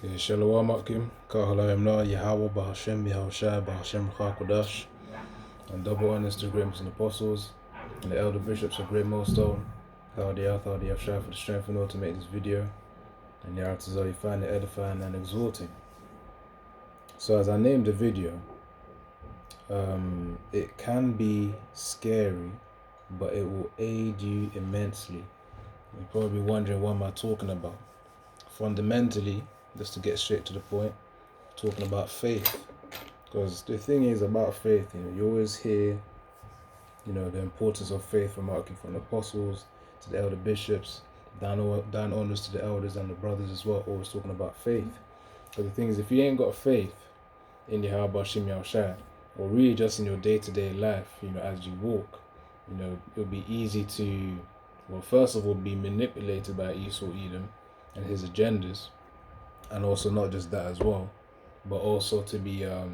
Okay, Shalom Akim, Kahalayim Na, Yahweh, Bahashem, Yahushai, Bahashem, Kodash, and double honors to great and apostles, and the elder bishops of Great Millstone. How the Yahshai for the strength and all to make this video, and Yaratazah, you find it edifying and exhorting. So, as I named the video, it can be scary, but it will aid you immensely. You're probably wondering, what am I talking about? Fundamentally, just to get straight to the point, talking about faith. Because the thing is about faith, you always hear, the importance of faith from the apostles to the elder bishops, down honors to the elders and the brothers as well, always talking about faith. But the thing is, if you ain't got faith in Yahweh Shem Yahushai, or really just in your day-to-day life, as you walk, it'll be easy to, well, first of all, be manipulated by Esau Edom and his agendas, and also not just that as well, but also to be, as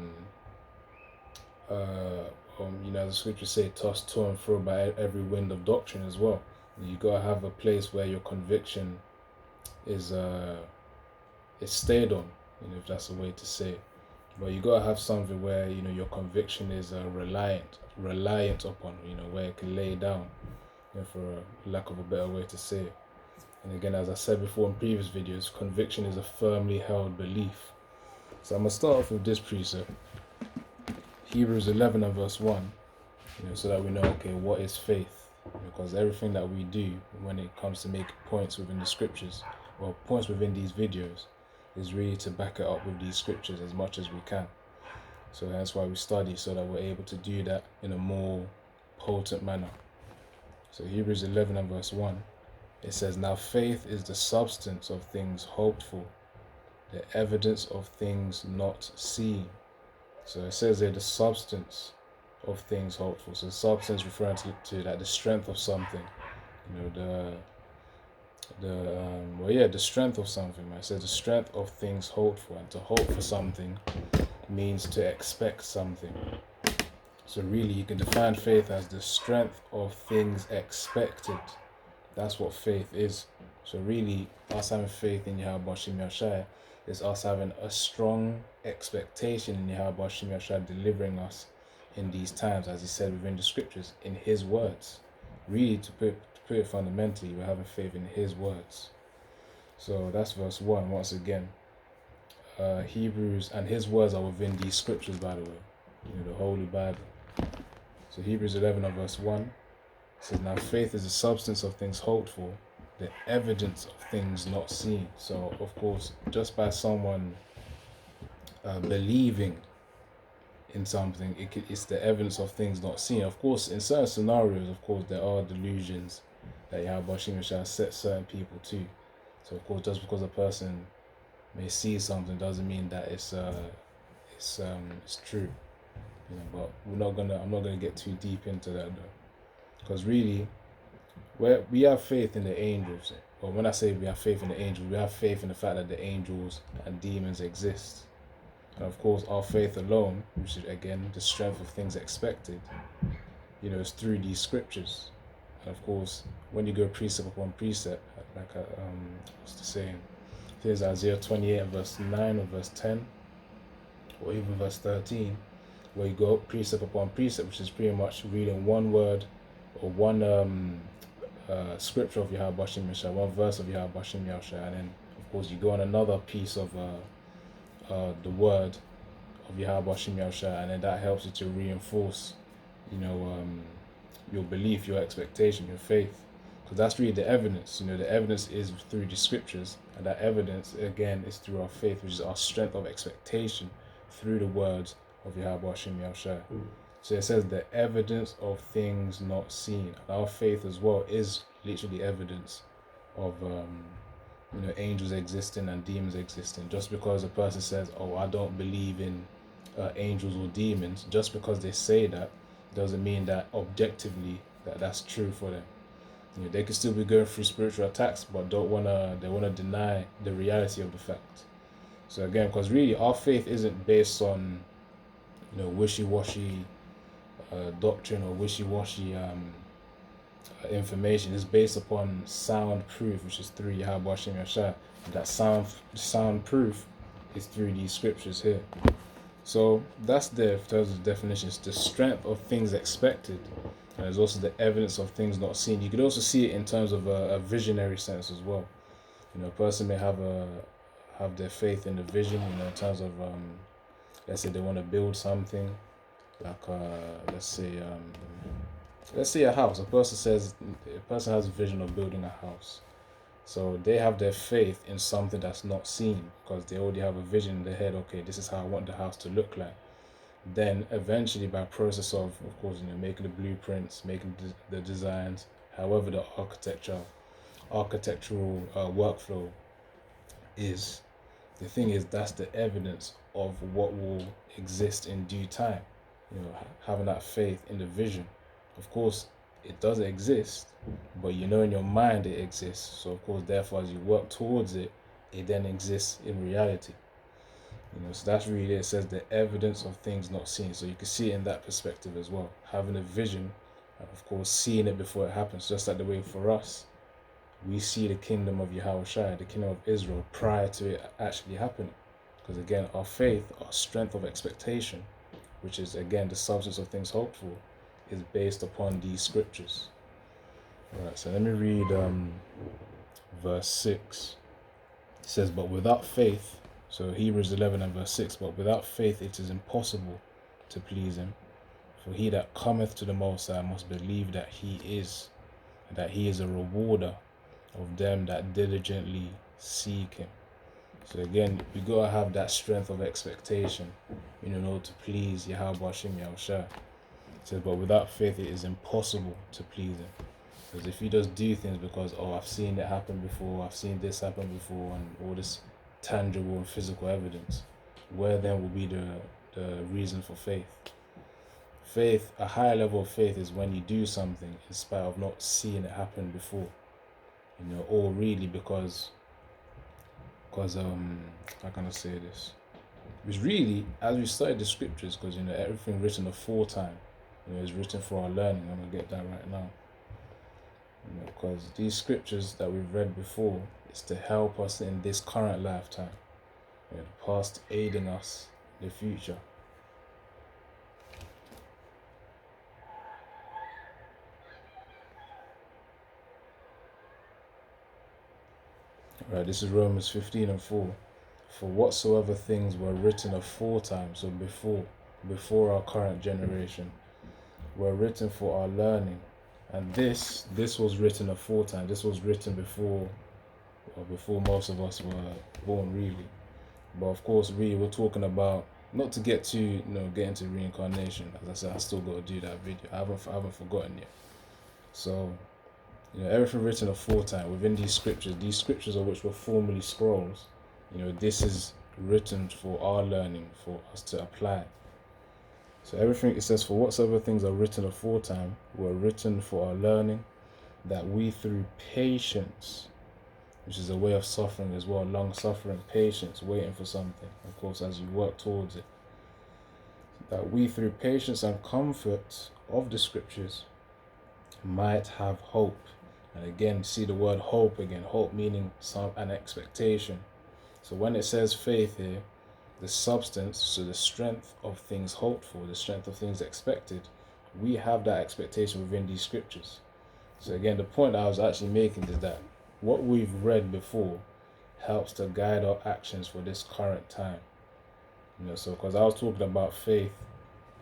the scriptures say, tossed to and fro by every wind of doctrine as well. You gotta have a place where your conviction is stayed on, if that's a way to say it. But you gotta have something where your conviction is reliant upon, where it can lay down, for lack of a better way to say it. And again, as I said before in previous videos, conviction is a firmly held belief. So I'm gonna start off with this precept, Hebrews 11 and verse 1, so that we know, okay, what is faith? Because everything that we do when it comes to make points within the scriptures, or points within these videos, is really to back it up with these scriptures as much as we can. So that's why we study, so that we're able to do that in a more potent manner. So Hebrews 11 and verse 1, it says, "Now faith is the substance of things hoped for, the evidence of things not seen." So it says there, the substance of things hoped for. So substance referring to like the strength of something, the strength of something. Right? It says the strength of things hoped for, and to hope for something means to expect something. So really, you can define faith as the strength of things expected. That's what faith is. So really, us having faith in Yahweh Shem Yahushai is us having a strong expectation in Yahweh Shem Yahushai delivering us in these times, as he said within the scriptures, in his words. Really, to put it fundamentally, we're having faith in his words. So that's verse 1 once again. Hebrews, and his words are within these scriptures, by the way, the Holy Bible. So Hebrews 11 and verse 1 says, "Now faith is the substance of things hoped for, the evidence of things not seen." So of course, just by someone believing in something, it's the evidence of things not seen. Of course, in certain scenarios, of course, there are delusions that Yahweh Shem Yahushai set certain people to. So of course, just because a person may see something doesn't mean that it's true. But I'm not gonna get too deep into that though, because really, we have faith in the angels. But when I say we have faith in the angels, we have faith in the fact that the angels and demons exist. And of course, our faith alone, which is again the strength of things expected, is through these scriptures. And of course, when you go precept upon precept, like what's the saying? Here's Isaiah 28 and verse 9 or verse 10, or even verse 13, where you go precept upon precept, which is pretty much reading one word or one scripture of Yahweh Shem Yahushai, one verse of Yahweh Shem Yahushai, and then of course you go on another piece of the word of Yahweh Shem Yahushai, and then that helps you to reinforce, your belief, your expectation, your faith, because that's really the evidence. The evidence is through the scriptures, and that evidence again is through our faith, which is our strength of expectation through the words of Yahweh Shem Yahushai. So it says the evidence of things not seen. And our faith as well is literally evidence of angels existing and demons existing. Just because a person says, "Oh, I don't believe in angels or demons," just because they say that doesn't mean that objectively that's true for them. They could still be going through spiritual attacks, but they wanna deny the reality of the fact. So again, because really our faith isn't based on wishy-washy doctrine or wishy-washy information. Is based upon sound proof, which is through Yahweh Shem Yahushai. That sound proof is through these scriptures here. So that's the in terms of definitions, the strength of things expected. And there's also the evidence of things not seen. You could also see it in terms of a visionary sense as well. A person may have their faith in the vision, in terms of let's say they want to build something, like let's say a house. A person has a vision of building a house. So they have their faith in something that's not seen because they already have a vision in their head. Okay, this is how I want the house to look like. Then eventually, by process of course, making the blueprints, making the designs, however the architectural workflow is, the thing is that's the evidence of what will exist in due time. Having that faith in the vision. Of course, it does exist, but in your mind it exists. So of course, therefore, as you work towards it, it then exists in reality. So that's really, it says the evidence of things not seen. So you can see it in that perspective as well. Having a vision, and of course, seeing it before it happens. Just like the way for us, we see the kingdom of Yahushua, the kingdom of Israel, prior to it actually happening. Because again, our faith, our strength of expectation, which is again the substance of things hoped for, is based upon these scriptures. Alright, so let me read verse 6. It says, but without faith, so Hebrews 11 and verse 6, but without faith it is impossible to please him. For he that cometh to the Most High must believe that he is a rewarder of them that diligently seek him. So again, you gotta have that strength of expectation in order to please Yahweh Hashem Yahushua. It says, but without faith it is impossible to please him. Because if you just do things because, I've seen it happen before, I've seen this happen before, and all this tangible and physical evidence, where then will be the reason for faith? Faith, a higher level of faith, is when you do something in spite of not seeing it happen before. Or really because how can I say this? Because really, as we study the scriptures, because everything written aforetime, is written for our learning. I'm gonna get that right now. Because these scriptures that we've read before is to help us in this current lifetime. The past aiding us in the future. Right, this is Romans 15 and 4. For whatsoever things were written aforetime, so before our current generation, were written for our learning. And this was written aforetime. This was written before most of us were born, really. But of course, really, we're talking about, not to get to get into reincarnation. As I said, I still got to do that video. I haven't forgotten yet. So everything written aforetime within these scriptures of which were formerly scrolls. This is written for our learning, for us to apply. So everything, it says, for whatsoever things are written aforetime were written for our learning, that we through patience, which is a way of suffering as well, long suffering, patience, waiting for something, of course, as you work towards it, that we through patience and comfort of the scriptures might have hope. And again, see the word hope again, hope meaning an expectation. So when it says faith here, the substance, so the strength of things hoped for, the strength of things expected, we have that expectation within these scriptures. So again, the point I was actually making is that what we've read before helps to guide our actions for this current time. So because I was talking about faith,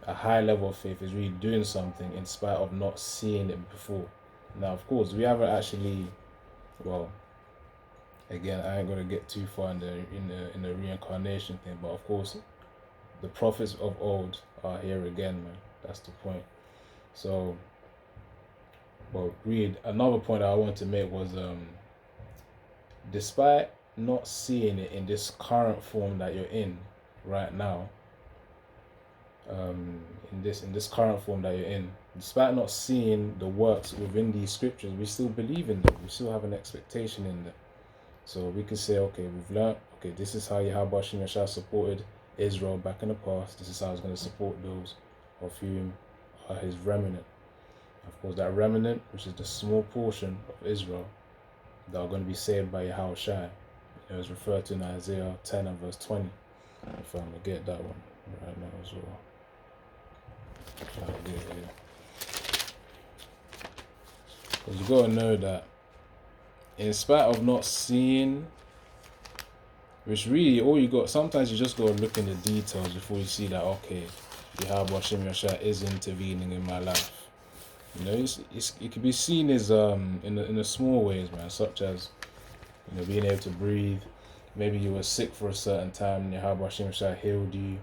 a high level of faith is really doing something in spite of not seeing it before. Now, of course, we haven't actually, again, I ain't gonna get too far in the reincarnation thing, but of course, the prophets of old are here again, man. That's the point. So, read another point I wanted to make was, despite not seeing it in this current form that you're in right now, in this current form that you're in, despite not seeing the works within these scriptures, we still believe in them. We still have an expectation in them. So we can say, okay, we've learned, okay, this is how Yahweh Hashem Yahshua supported Israel back in the past. This is how he's going to support those of whom are his remnant. Of course, that remnant, which is the small portion of Israel that are going to be saved by Yahweh Shai, It was referred to in Isaiah 10 and verse 20. If I'm going to get that one right now as well. If I can get it here. Because you got to know that in spite of not seeing, which really all you got, sometimes you just got to look in the details before you see that, okay, Yahweh Hashem Yahshua is intervening in my life. You know, it can be seen as in the small ways, man, such as, you know, being able to breathe. Maybe you were sick for a certain time and Yahweh Hashem Yahshua healed you.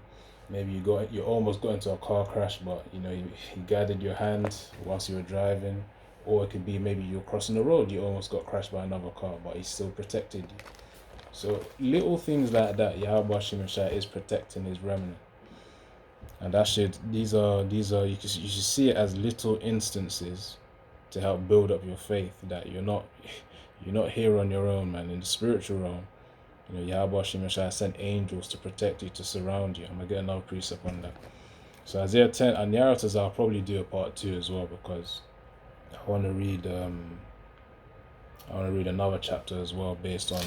Maybe you almost got into a car crash, but you know, he guided your hand whilst you were driving. Or it could be maybe you're crossing the road, you almost got crashed by another car, but he still protected you. So little things like that, Yahweh Hashem Yahshua is protecting his remnant. And these are you should see it as little instances to help build up your faith, that you're not here on your own, man. In the spiritual realm, you know, Yahweh Hashem Yahshua sent angels to protect you, to surround you. I'm gonna get another precept on that. So Isaiah 10 and narratives, I'll probably do a part 2 as well, because I want to read another chapter as well based on,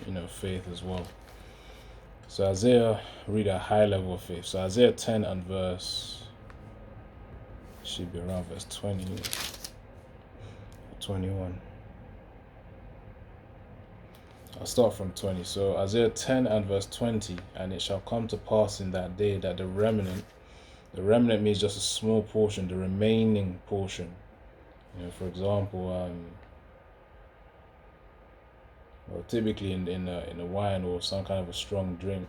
you know, faith as well. So Isaiah, read a high level of faith. So Isaiah 10 and verse, should be around verse 20, 21. I'll start from 20. So Isaiah 10 and verse 20, and it shall come to pass in that day that the remnant means just a small portion, the remaining portion. You know, for example, well, typically in a wine or some kind of a strong drink.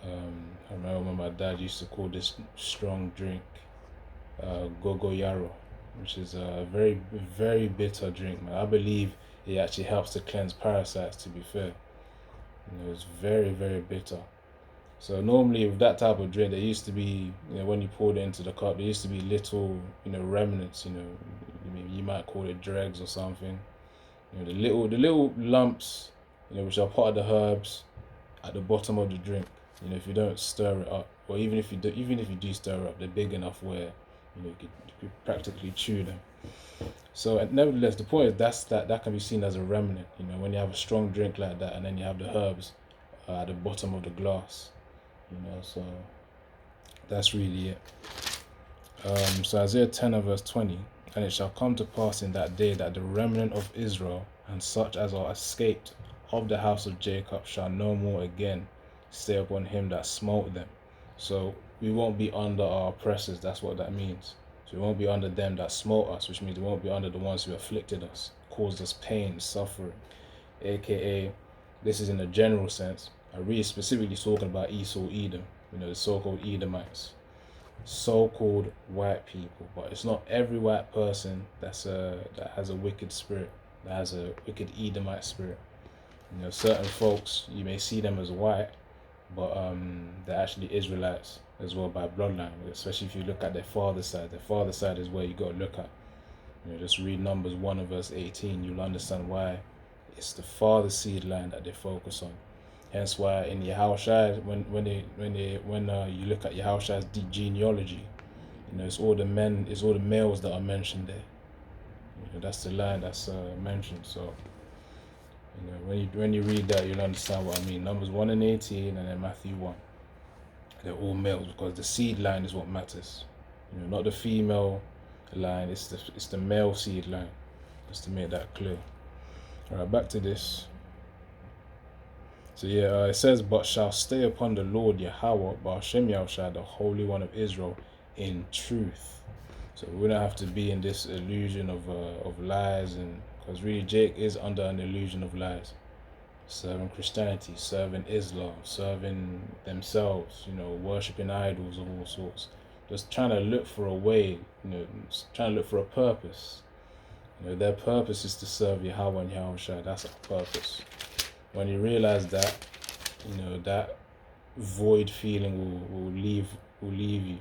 I remember when my dad used to call this strong drink Gogo Yaro, which is a very, very bitter drink, man. I believe it actually helps to cleanse parasites, to be fair. You know, it's very, very bitter. So normally with that type of drink, there used to be, you know, when you poured it into the cup, there used to be little, you know, remnants, you know, you might call it dregs or something. You know, the little lumps, you know, which are part of the herbs at the bottom of the drink. You know, if you don't stir it up, or even if you do stir it up, they're big enough where, you know, you could practically chew them. So nevertheless, the point is that can be seen as a remnant. You know, when you have a strong drink like that, and then you have the herbs at the bottom of the glass. You know, so that's really it. So Isaiah 10 and verse 20, and it shall come to pass in that day that the remnant of Israel and such as are escaped of the house of Jacob shall no more again stay upon him that smote them. So we won't be under our oppressors. That's what that means. So we won't be under them that smote us, which means we won't be under the ones who afflicted us, caused us pain, suffering, aka, this is in a general sense. I really specifically talking about Esau, Edom, you know, the so-called Edomites, so-called white people. But it's not every white person that has a wicked spirit, that has a wicked Edomite spirit. You know, certain folks, you may see them as white, but they're actually Israelites as well by bloodline, especially if you look at their father's side. Their father's side is where you got to look at. You know, just read Numbers 1 and verse 18, you'll understand why it's the father's seed line that they focus on. Hence why in Yahushua, when you look at Yahushua's genealogy, you know, it's all the males that are mentioned there. You know, that's the line that's mentioned. So, you know, when you read that, you'll understand what I mean. Numbers 1 and 18, and then Matthew 1. They're all males because the seed line is what matters. You know, not the female line. It's the male seed line. Just to make that clear. All right, back to this. So yeah, it says, but shall stay upon the Lord Yahweh, Ba'ashem Yahushua, the Holy One of Israel, in truth. So we don't have to be in this illusion of lies, and because really Jake is under an illusion of lies, serving Christianity, serving Islam, serving themselves, you know, worshipping idols of all sorts, just trying to look for a way, you know, trying to look for a purpose. You know, their purpose is to serve Yahweh and Yahushua. That's our purpose. When you realize that, you know, that void feeling will leave you.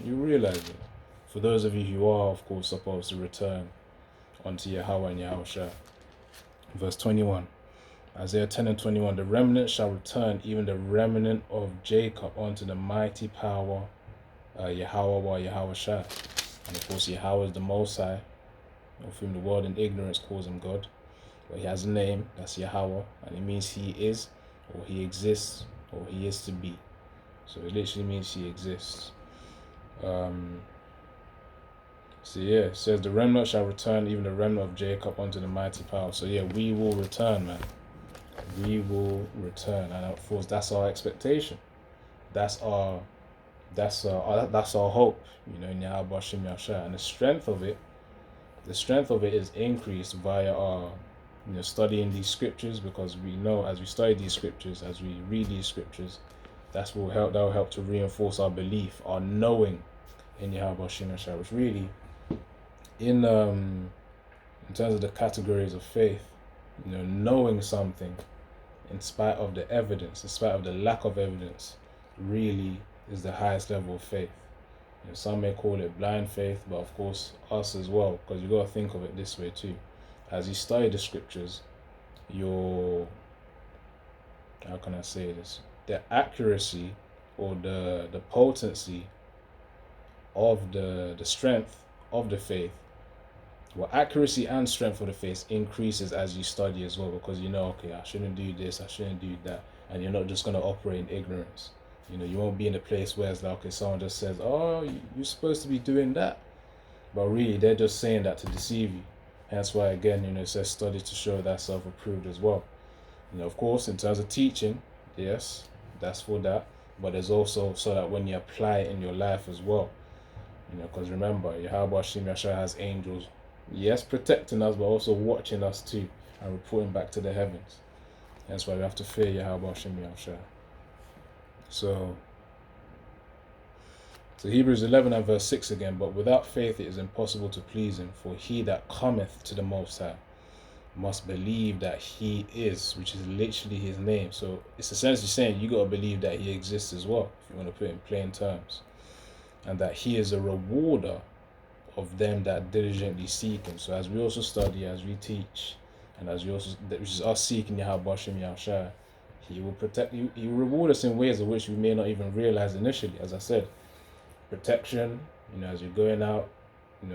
You realize it. For those of you who are, of course, supposed to return unto Yahweh and Yahushua. Verse 21. Isaiah 10 and 21. The remnant shall return, even the remnant of Jacob, unto the mighty power, Yahweh or Yahushua. And of course, Yahweh is the Most High, of whom the world in ignorance calls him God. But he has a name, that's Yahweh, and it means he is, or he exists, or he is to be. So it literally means he exists. So yeah, it says the remnant shall return, even the remnant of Jacob, unto the mighty power. So yeah, we will return, man. We will return, and of course that's our expectation. That's our hope. In Yahweh Shem Yahshua, and the strength of it is increased via our studying these scriptures, because we know as we study these scriptures, as we read these scriptures, that will help to reinforce our belief, our knowing in Yahweh Shem Yahshua, which really in terms of the categories of faith, knowing something in spite of the evidence, in spite of the lack of evidence, really is the highest level of faith. Some may call it blind faith, but of course us as well, because you got to think of it this way too. As you study the scriptures, your, how can I say this, the accuracy or the potency of the strength of the faith, well, accuracy and strength of the faith increases as you study as well, because okay, I shouldn't do this, I shouldn't do that, and you're not just going to operate in ignorance. You won't be in a place where it's like, okay, someone just says, oh, you're supposed to be doing that, but really they're just saying that to deceive you. Hence why, again, it says study to show that self-approved as well. Of course, in terms of teaching, yes, that's for that, but there's also so that when you apply it in your life as well, because remember, Yahweh Shem Yahshua has angels, yes, protecting us, but also watching us too, and reporting back to the heavens. That's why we have to fear Yahweh Shem Yahshua. So Hebrews 11 and verse 6 again, but without faith it is impossible to please him, for he that cometh to the Most High must believe that he is, which is literally his name. So it's essentially saying you got to believe that he exists as well, if you want to put it in plain terms, and that he is a rewarder of them that diligently seek him. So as we also study, as we teach, and as we also, which is us seeking Yahweh Shem Yahshua, he will protect you. He will reward us in ways of which we may not even realize initially. As I said, protection, as you're going out,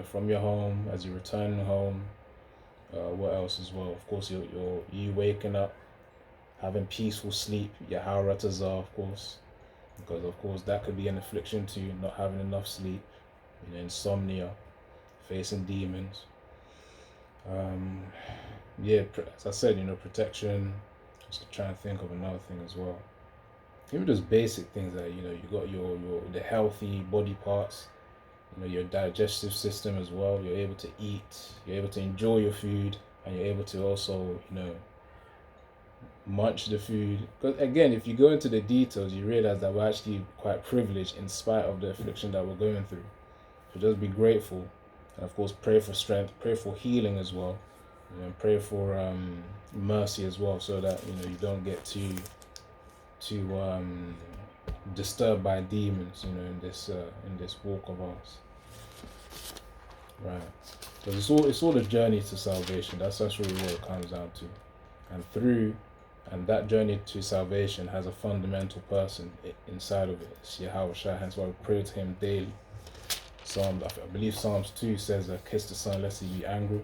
from your home, as you're returning home. What else as well? Of course, you waking up, having peaceful sleep, your Hauratazar, of course, because of course that could be an affliction to you, not having enough sleep, insomnia, facing demons. As I said, protection. Just trying to think of another thing as well. Even just basic things that you got the healthy body parts, your digestive system as well. You're able to eat, you're able to enjoy your food, and you're able to also munch the food. Because again, if you go into the details, you realize that we're actually quite privileged in spite of the affliction that we're going through. So just be grateful, and of course pray for strength, pray for healing as well, and pray for mercy as well, so that you don't get too disturbed by demons, in this walk of ours. Right. Because it's all a journey to salvation. That's really what it comes down to. And that journey to salvation has a fundamental person inside of it. It's Yahweh Shai, hence why we pray to him daily. I believe Psalms 2 says, kiss the Son lest he be angry.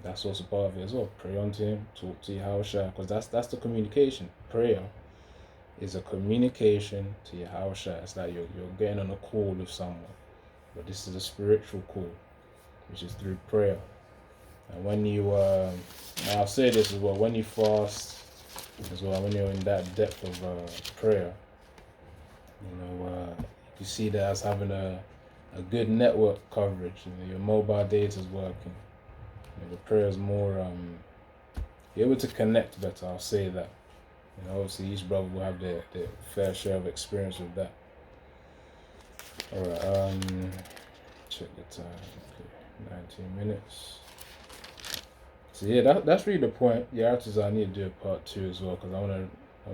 That's also part of it as well. Pray unto him, talk to Yahweh Shai, because that's the communication. Prayer is a communication to Yahweh Shai. It's like you're getting on a call with someone, but this is a spiritual call, which is through prayer. And when you, I'll say this as well, when you fast as well, when you're in that depth of prayer, you see that as having a good network coverage. Your mobile data is working. The prayer is more, you're able to connect better, I'll say that. Obviously each brother will have their fair share of experience with that. Alright, check the time. Okay, 19 minutes. So yeah, that's really the point. Yeah, I need to do a part 2 as well, because I want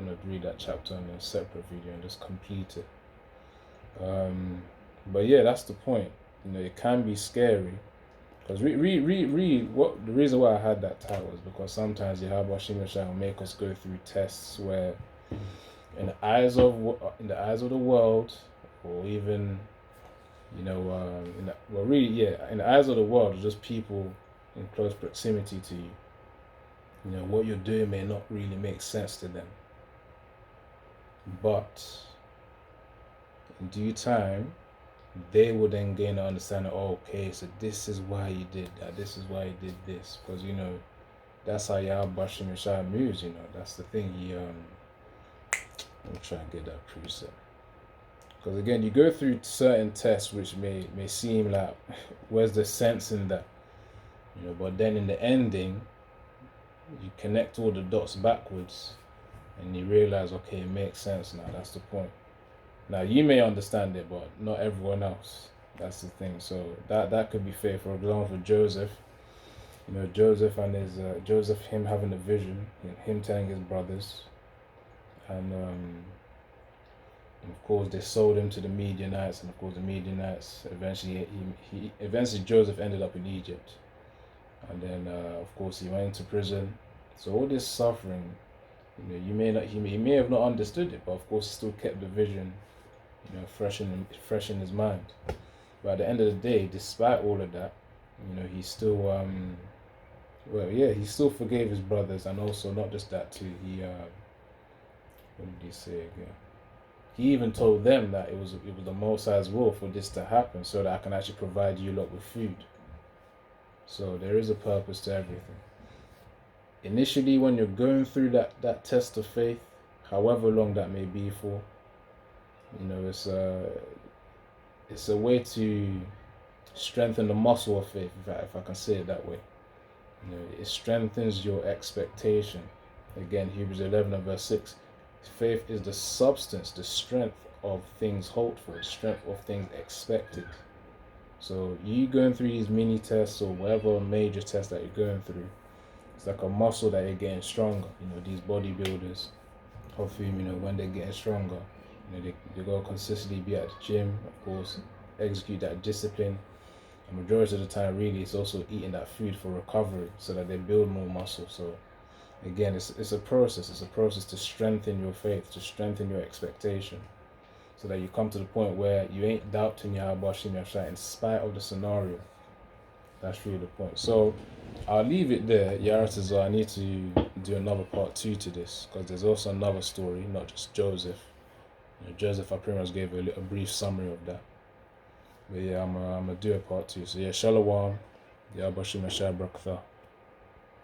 to read that chapter in a separate video and just complete it. But yeah, that's the point. It can be scary, because the reason why I had that title is because sometimes Yahweh Shem Yahshua will make us go through tests where, in the eyes of the world, or even, in the eyes of the world, just people in close proximity to you, What you're doing may not really make sense to them. But in due time, they will then gain an understanding, oh, okay, so this is why you did that, this is why you did this. Because, that's how Yahweh Hashem Yeshua moves, that's the thing. Let me try and get that precept. Because again, you go through certain tests which may seem like, where's the sense in that? But then in the ending, you connect all the dots backwards and you realize, okay, it makes sense now. That's the point. Now, you may understand it, but not everyone else. That's the thing. So that could be fair. For example, Joseph, Joseph and him having a vision, him telling his brothers, and of course they sold him to the Midianites, and of course the Midianites eventually Joseph ended up in Egypt, and then of course he went into prison. So all this suffering, he may have not understood it, but of course he still kept the vision, fresh in his mind. But at the end of the day, despite all of that, he still he still forgave his brothers, and also not just that too. What did he say again? He even told them that it was the Most High's will for this to happen, so that I can actually provide you lot with food. So there is a purpose to everything. Initially, when you're going through that test of faith, however long that may be for, it's a way to strengthen the muscle of faith, if I can say it that way. It strengthens your expectation. Again, Hebrews 11 and verse 6. Faith is the substance, the strength of things hoped for, the strength of things expected. So you going through these mini tests or whatever major test that you're going through, it's like a muscle that you're getting stronger. These bodybuilders, hopefully, when they're getting stronger, they go consistently be at the gym, of course, execute that discipline. The majority of the time, really, it's also eating that food for recovery so that they build more muscle. So again, it's a process. It's a process to strengthen your faith, to strengthen your expectation, so that you come to the point where you ain't doubting Yahweh Hashem Yeshua in spite of the scenario. That's really the point. So I'll leave it there. Yara says, I need to do another part 2 to this, because there's also another story, not just Joseph. Joseph, I pretty much gave a brief summary of that. But yeah, I'm gonna do a part 2. So yeah, Shalom. Yahweh Hashem Yeshua Barakatah.